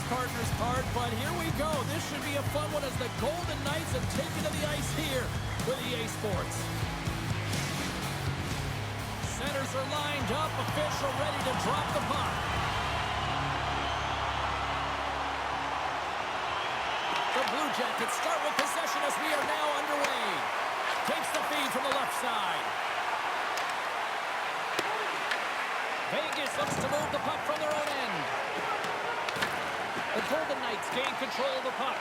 partner's part, but here we go. This should be a fun one as the Golden Knights have taken to the ice here with EA Sports. Centers are lined up, official ready to drop the puck. The Blue Jackets start with possession as we are now underway. Takes the feed from the left side. Vegas looks to move the puck from their own end. The Golden Knights gain control of the puck.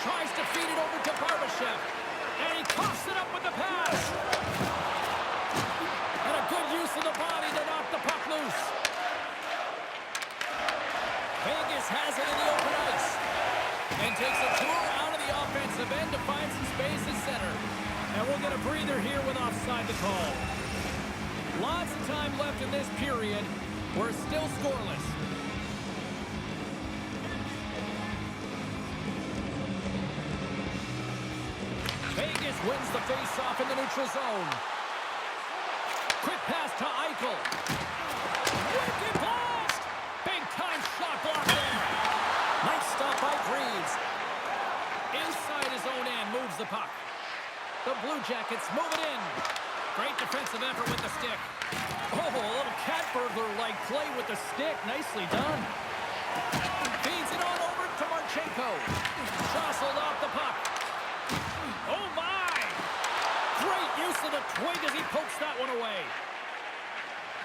Tries to feed it over to Barbashev. And he coughs it up with the pass. And a good use of the body to knock the puck loose. Vegas has it in the open ice. And takes a tour out of the offensive end to find some space at center. And we'll get a breather here with offside the call. Lots of time left in this period. We're still scoreless. Vegas wins the face-off in the neutral zone. Quick pass to Eichel. Wicked blast! Big-time shot block there. Nice stop by Greaves. Inside his own end, moves the puck. The Blue Jackets move it in. Great defensive effort with the stick. Oh, a little cat burglar-like play with the stick. Nicely done. Feeds it on over to Marchenko. Jostled off the puck. Oh, my! Great use of the twig as he pokes that one away.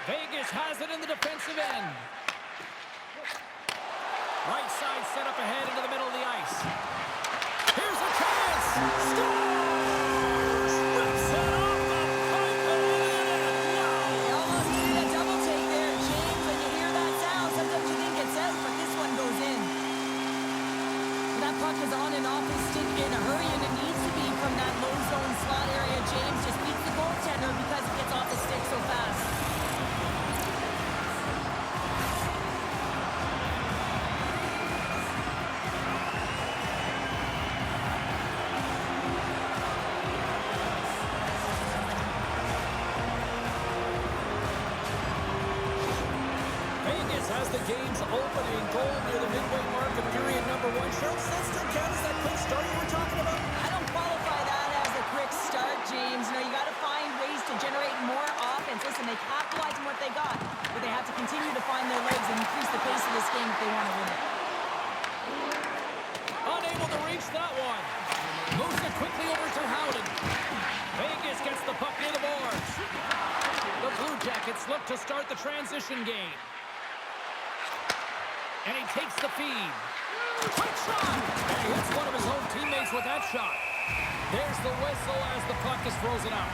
Vegas has it in the defensive end. Right side set up ahead into the middle of the ice. Here's a chance! Scores! Rips it off the pipe and in the net. Wow! You almost needed a double take there, James. When you hear that sound, sometimes you think it's out, but this one goes in. That puck is on and off his stick in a hurry, and it needs to be from that low zone slot area. James just beats the goaltender because it gets off the stick so fast. Vegas has the game's opening goal near the midway mark of period number 1. Cheryl, does that still count as that quick start you were talking about? I don't qualify that as a quick start, James. You know, you got to find ways to generate more offense. Listen, they capitalize on what they got, but they have to continue to find their legs and increase the pace of this game if they want to win it. Unable to reach that one. Moves it quickly over to Howden. Vegas gets the puck near the boards. The Blue Jackets look to start the transition game. And he takes the feed. Quick shot! And he hits one of his own teammates with that shot. There's the whistle as the puck is frozen out.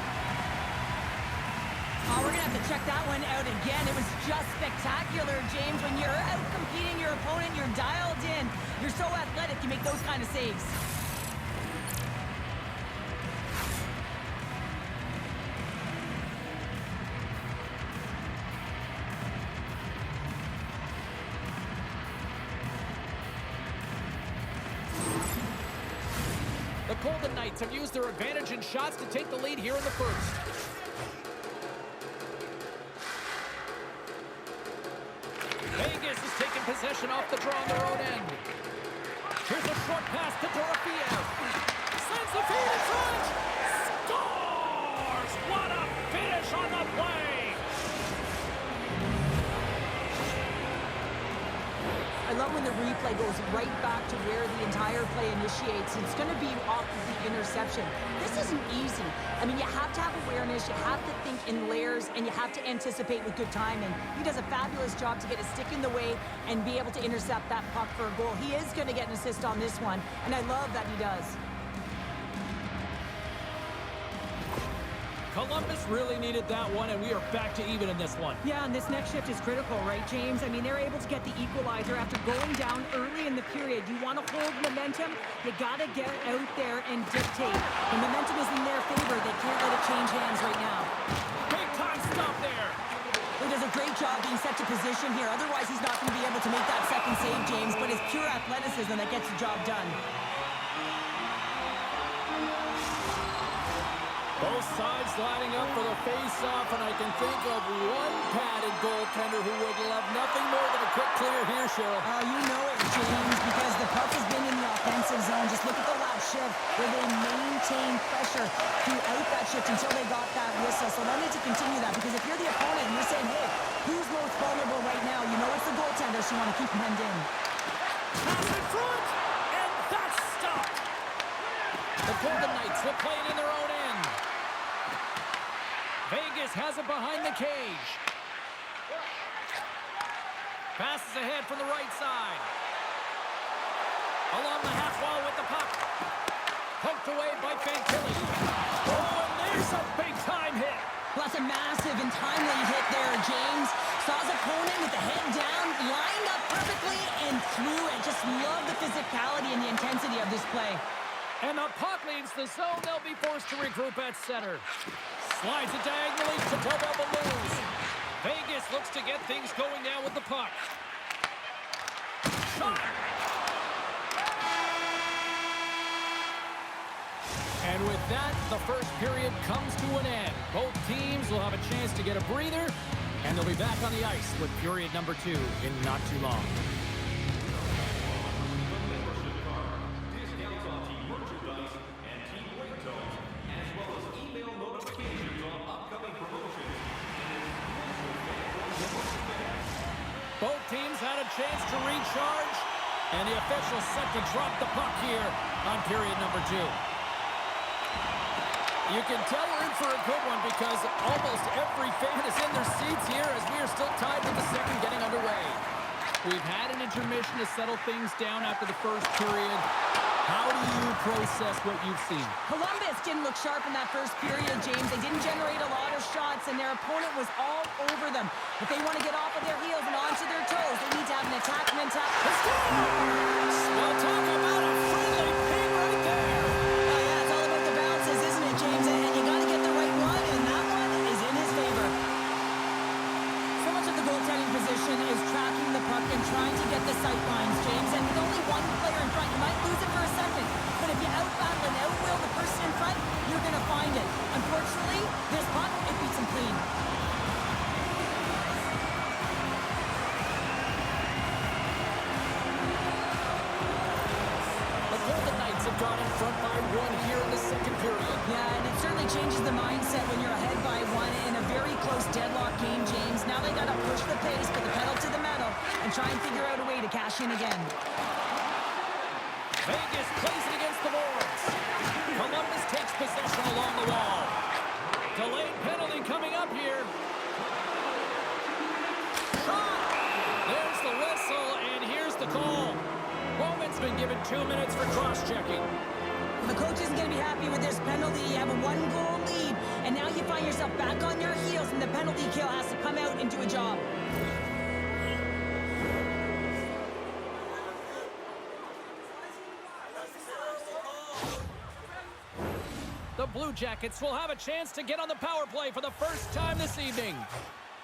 Oh, we're going to have to check that one out again. It was just spectacular, James. When you're out competing your opponent, you're dialed in. You're so athletic, you make those kind of saves. The Golden Knights have used their advantage in shots to take the lead here in the first. Vegas is taking possession off the draw on their own end. Here's a short pass to Dorofeev. Sends the feed in front. Scores! What a finish on the play! I love when the replay goes right back to where the entire play initiates. It's going to be off of the interception. This isn't easy. I mean, you have to have awareness, you have to think in layers, and you have to anticipate with good timing. He does a fabulous job to get his stick in the way and be able to intercept that puck for a goal. He is going to get an assist on this one, and I love that he does. Columbus really needed that one, and we are back to even in this one. Yeah, and this next shift is critical, right, James? I mean, they're able to get the equalizer after going down early in the period. You want to hold momentum, you got to get out there and dictate. The momentum is in their favor. They can't let it change hands right now. Big time stop there. He does a great job being set to position here. Otherwise, he's not going to be able to make that second save, James, but it's pure athleticism that gets the job done. Both sides lining up for the face-off, and I can think of one padded goaltender who would love nothing more than a quick clear here, Cheryl. Oh, you know it, James, because the puck has been in the offensive zone. Just look at the last shift where they maintained pressure throughout that shift until they got that whistle. So they'll need to continue that, because if you're the opponent and you're saying, hey, who's most vulnerable right now? You know it's the goaltender, so you want to keep him hemmed in. Pass in front, and that's stopped. The Golden Knights will play it in their own end. Vegas has it behind the cage. Passes ahead from the right side. Along the half wall with the puck. Poked away by Fantilli. Oh, and there's a big-time hit. Well, that's a massive and timely hit there, James. Saw his opponent with the head down, lined up perfectly, and threw it. Just love the physicality and the intensity of this play. And the puck leaves the zone. They'll be forced to regroup at center. Slides it diagonally to Tobel Blues. Vegas looks to get things going now with the puck. Shot! And with that, the first period comes to an end. Both teams will have a chance to get a breather, and they'll be back on the ice with period number 2 in not too long. Both teams had a chance to recharge, and the officials set to drop the puck here on period number 2. You can tell we're in for a good one because almost every fan is in their seats here as we are still tied with the second getting underway. We've had an intermission to settle things down after the first period. How do you process what you've seen? Columbus didn't look sharp in that first period, James. They didn't generate a lot of shots, and their opponent was all over them. If they want to get off of their heels and onto their toes, they need to have an attack mentality. Well, talk about a friendly ping right there. Oh, yeah, it's all about the bounces, isn't it, James? And you got to get the right one, and that one is in his favor. So much of the goaltending position is tracking the puck and trying to get the sight lines, James. And with only one player in front, you might lose it for a second. But if you out-battle and out-will the person in front, you're going to find it. Unfortunately, this puck, it beats him clean. The Golden Knights have gone in front by 1 here in the second period. Yeah, and it certainly changes the mindset when you're ahead by 1 in a very close deadlock game, James. Now they got to push the pace, put the pedal to the metal, and try and figure out a way to cash in again. Vegas plays it against the boards. Columbus takes possession along the wall. Delayed penalty coming up here. Shot! There's the whistle, and here's the call. Bowman's been given 2 minutes for cross-checking. The coach isn't going to be happy with this penalty. You have a 1-goal lead, and now you find yourself back on your heels, and the penalty kill has to come out and do a job. The Blue Jackets will have a chance to get on the power play for the first time this evening.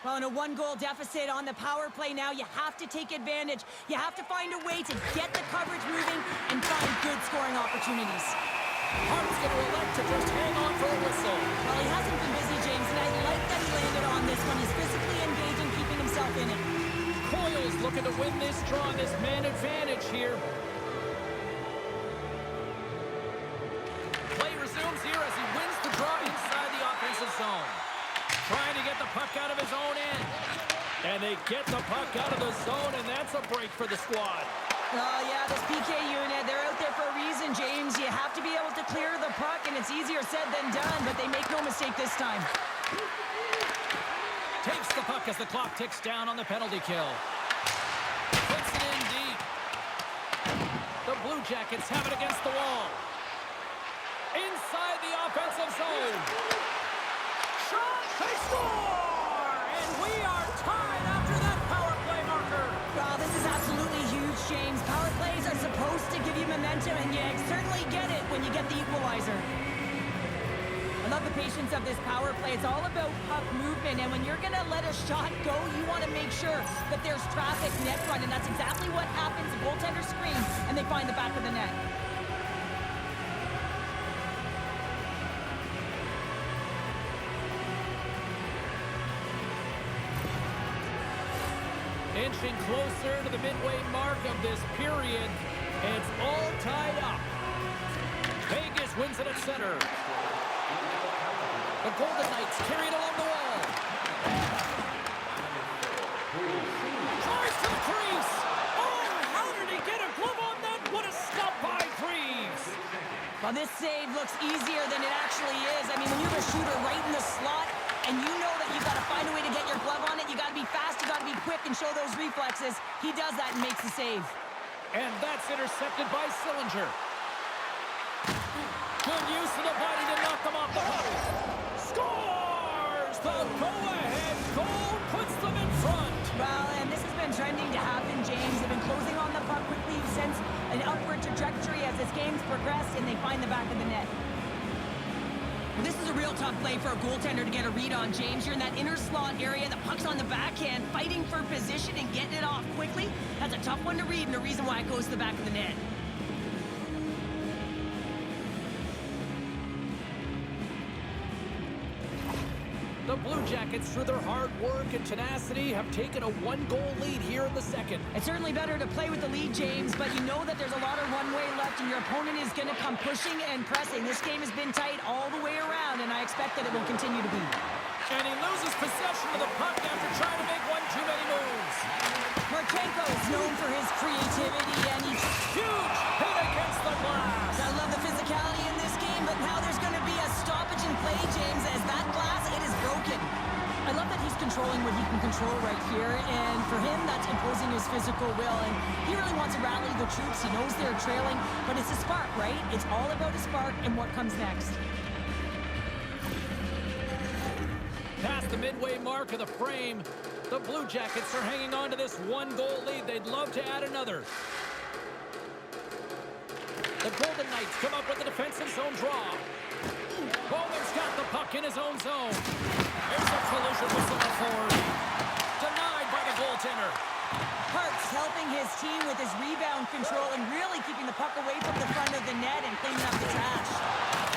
Well, in a 1-goal deficit on the power play now, you have to take advantage. You have to find a way to get the coverage moving and find good scoring opportunities. Hart's going to elect to just hang on for a whistle. Well, he hasn't been busy, James, and I like that he landed on this one. He's physically engaged and keeping himself in it. Coyle's looking to win this draw, this man advantage here. Play resumes here as he wins the draw inside the offensive zone. Trying to get the puck out of his own end. And they get the puck out of the zone, and that's a break for the squad. Oh, yeah, this PK unit, they're out there for a reason, James. You have to be able to clear the puck, and it's easier said than done, but they make no mistake this time. Takes the puck as the clock ticks down on the penalty kill. Puts it in deep. The Blue Jackets have it against the wall. Inside the offensive zone. Shot, they score! And we are tied after that power play marker. Well, this is absolutely huge, James. Power plays are supposed to give you momentum, and you certainly get it when you get the equalizer. I love the patience of this power play. It's all about puck movement, and when you're going to let a shot go, you want to make sure that there's traffic net front, and that's exactly what happens. The goaltender screams, and they find the back of the net. inching closer to the midway mark of this period. It's all tied up. Vegas wins it at center. The Golden Knights carry it along the wall. Drives to the crease. Oh, how did he get a glove on that? What a stop by Freeze. Well, this save looks easier than it actually is. I mean, when you have a shooter right in the slot, and you know that you've got to find a way to get your glove on it, you got to be fast, you got to be quick and show those reflexes. He does that and makes the save. And that's intercepted by Sillinger. Good use of the body to knock them off the post. Scores! The go-ahead goal puts them in front. Well, and this has been trending to happen, James. They've been closing on the puck quickly since an upward trajectory as this game's progressed, and they find the back of the net. This is a real tough play for a goaltender to get a read on, James. You're in that inner slot area, the puck's on the backhand, fighting for position and getting it off quickly. That's a tough one to read, and the reason why it goes to the back of the net. The Blue Jackets, through their hard work and tenacity, have taken a one-goal lead here in the second. It's certainly better to play with the lead, James, but you know that there's a lot of runway left, and your opponent is going to come pushing and pressing. This game has been tight all the way around, and I expect that it will continue to be. And he loses possession of the puck after trying to make one too many moves. Marchenko is known for his creativity, and he's Huge hit against the glass. I love the physicality in this game, but now there's going to be a stoppage in play, James, as that glass, it is broken. I love that he's controlling what he can control right here, and for him, that's imposing his physical will, and he really wants to rally the troops. He knows they're trailing, but it's a spark, right? It's all about a spark and what comes next. Past the midway mark of the frame, the Blue Jackets are hanging on to this one-goal lead. They'd love to add another. The Golden Knights come up with a defensive zone draw. Bowman's got the puck in his own zone. There's a collision with the forward. Denied by the goaltender. Hart's helping his team with his rebound control and really keeping the puck away from the front of the net and cleaning up the trash.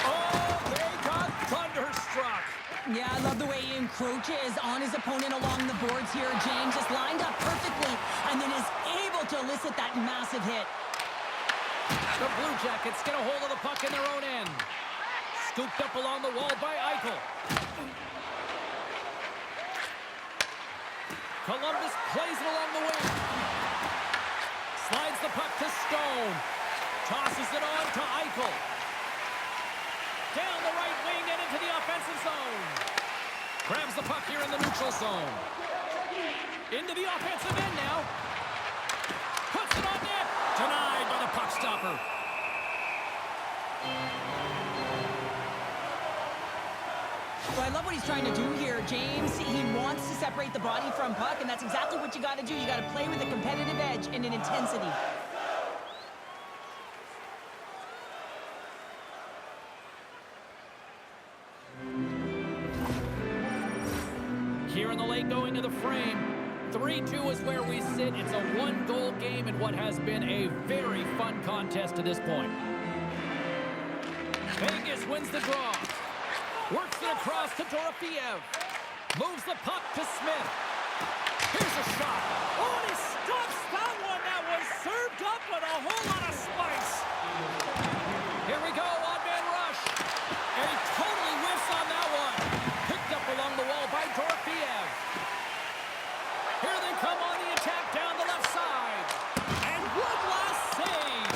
Oh, they got thunderstruck. Yeah, I love the way he encroaches on his opponent along the boards here. James just lined up perfectly and then is able to elicit that massive hit. The Blue Jackets get a hold of the puck in their own end. Scooped up along the wall by Eichel. Columbus plays it along the wing. Slides the puck to Stone. Tosses it on to Eichel. Down the right wing and into the offensive zone. Grabs the puck here in the neutral zone. Into the offensive end now. Puts it on net. Denied by the puck stopper. So I love what he's trying to do here, James. He wants to separate the body from puck, and that's exactly what you got to do. You got to play with a competitive edge and an intensity. Here in the late going to the frame. 3-2 is where we sit. It's a one-goal game in what has been a very fun contest to this point. Vegas wins the draw. Works it across to Dorofeev. Moves the puck to Smith. Here's a shot. Oh, and he stops that one. That was served up with a whole lot of spice. Here we go, odd-man rush. And he totally whiffs on that one. Picked up along the wall by Dorofeev. Here they come on the attack down the left side. And one last save.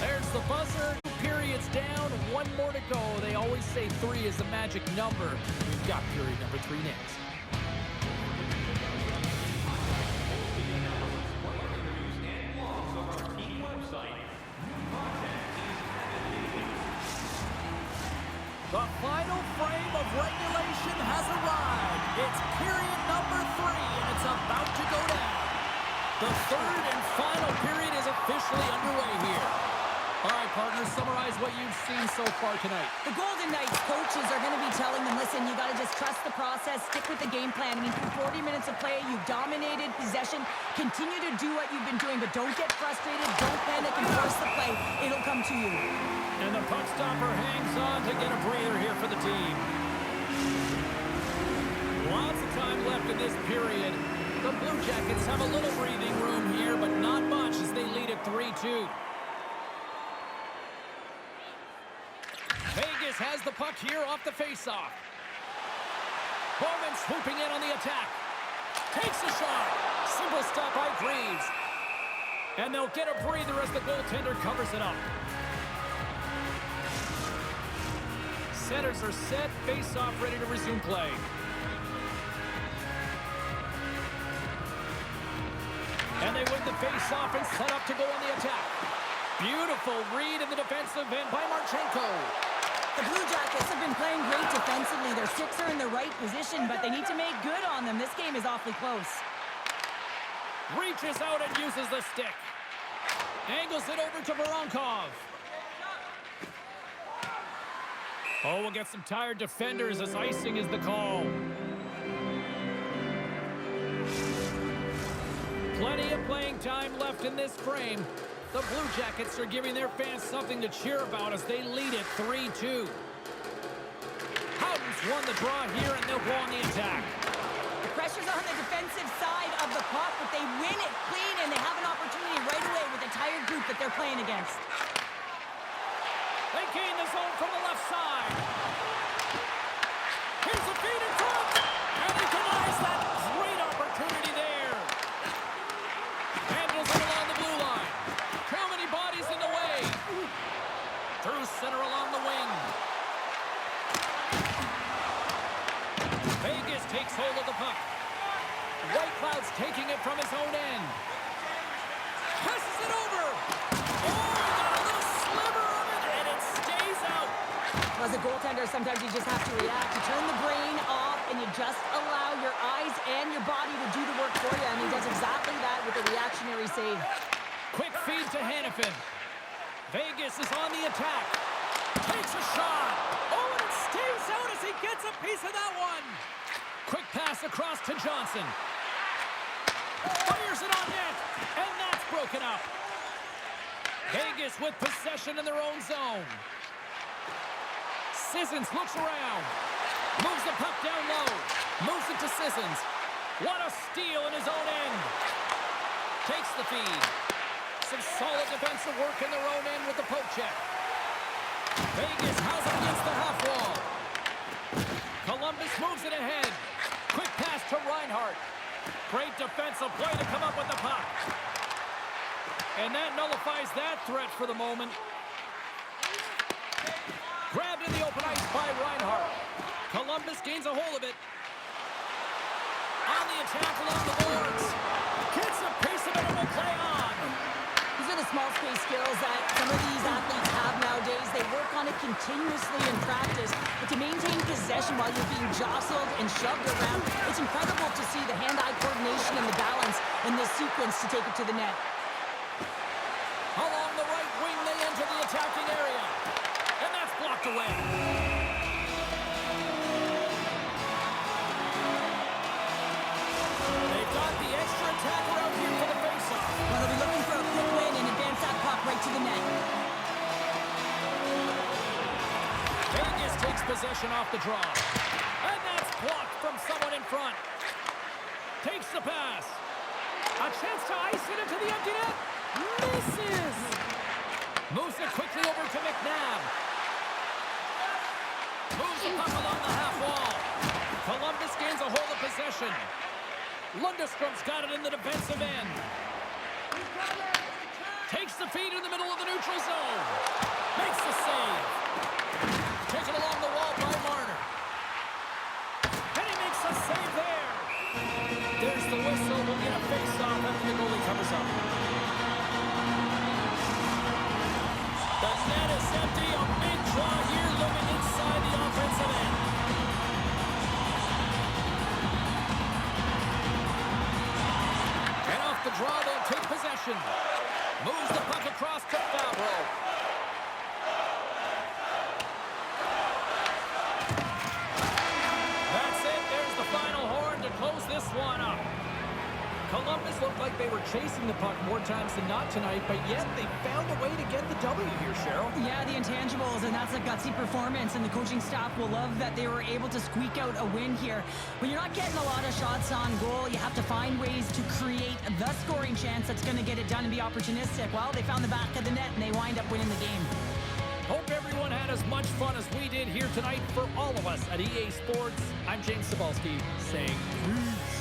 There's the buzzer. 2 periods down, 1 more to go. They always say 3 is the magic number. We've got period number 3 next. The final frame of regulation has arrived. It's period number 3, and it's about to go down. The third and final period is officially underway here. All right, partners, summarize what you've seen so far tonight. The Golden Knights coaches are going to be telling them, listen, you got to just trust the process, stick with the game plan. I mean, through 40 minutes of play, you dominated possession. Continue to do what you've been doing, but don't get frustrated. Don't panic and force the play. It'll come to you. And the puck stopper hangs on to get a breather here for the team. Jackets have a little breathing room here, but not much as they lead at 3-2. Vegas has the puck here off the faceoff. Bowman swooping in on the attack. Takes a shot. Simple stop by Greaves. And they'll get a breather as the goaltender covers it up. Centers are set. Face-off ready to resume play. And they win the face-off and set up to go on the attack. Beautiful read in the defensive end by Marchenko. The Blue Jackets have been playing great defensively. Their sticks are in the right position, but they need to make good on them. This game is awfully close. Reaches out and uses the stick. Angles it over to Voronkov. Oh, we'll get some tired defenders as icing is the call. Plenty of playing time left in this frame. The Blue Jackets are giving their fans something to cheer about as they lead it 3-2. Howden's won the draw here, and they'll go on the attack. The pressure's on the defensive side of the puck, but they win it clean, and they have an opportunity right away with a tired group that they're playing against. They gain the zone from the left side. Here's the feed in front, and he denies that great opportunity there. Handles it along the blue line. How many bodies in the way? Through center along the wing. Vegas takes hold of the puck. White Cloud's taking it from his own end. Passes it over. Oh, got a little sliver of it, and it stays out. As a goaltender, sometimes you just have to react. You turn the brain off, and you just allow your eyes and your body to do the work for you, and he does exactly that with a reactionary save. Quick feed to Hannafin. Vegas is on the attack. Takes a shot. Oh, and it stays out as he gets a piece of that one. Quick pass across to Johnson. Fires it on net, and that's broken up. Vegas with possession in their own zone. Sissons looks around. Moves the puck down low. Moves it to Sissons. What a steal in his own end. Takes the feed. Some solid defensive work in their own end with the poke check. Vegas has it against the half wall. Columbus moves it ahead. Quick pass to Reinhart. Great defensive play to come up with the puck. And that nullifies that threat for the moment. Grabbed in the open ice by Reinhart. Columbus gains a hold of it. On the attack along the boards. Gets a piece of it and will play on. These are the small space skills that some of these athletes have nowadays. They work on it continuously in practice. But to maintain possession while you're being jostled and shoved around, it's incredible to see the hand-eye coordination and the balance in this sequence to take it to the net. Along the right wing, they enter the attacking area. And that's blocked away. They've got the extra attacker out here for the faceoff. Well, they'll be looking for a quick win and advance that puck right to the net. Vegas takes possession off the draw. And that's blocked from someone in front. Takes the pass. A chance to ice it into the empty net. Misses. Moves it quickly over to McNabb. Moves the puck along the half wall. Columbus gains a hold of possession. Lundstrom's got it in the defensive end. Takes the feed in the middle of the neutral zone. Makes the save. Taken along the wall by Marner. And he makes a save there. There's the whistle. We'll get a face-off after the goalie covers up. The net is empty. A big draw here looming inside the offensive end. And off the draw, they'll take possession. Moves the puck across to Fabro. That's it. There's the final horn to close this one up. Columbus looked like they were chasing the puck more times than not tonight, but yet they found a way to get the W here, Cheryl. Yeah, the intangibles, and that's a gutsy performance, and the coaching staff will love that they were able to squeak out a win here. When you're not getting a lot of shots on goal, you have to find ways to create the scoring chance that's going to get it done and be opportunistic. Well, they found the back of the net, and they wind up winning the game. Hope everyone had as much fun as we did here tonight. For all of us at EA Sports, I'm James Cebulski saying peace.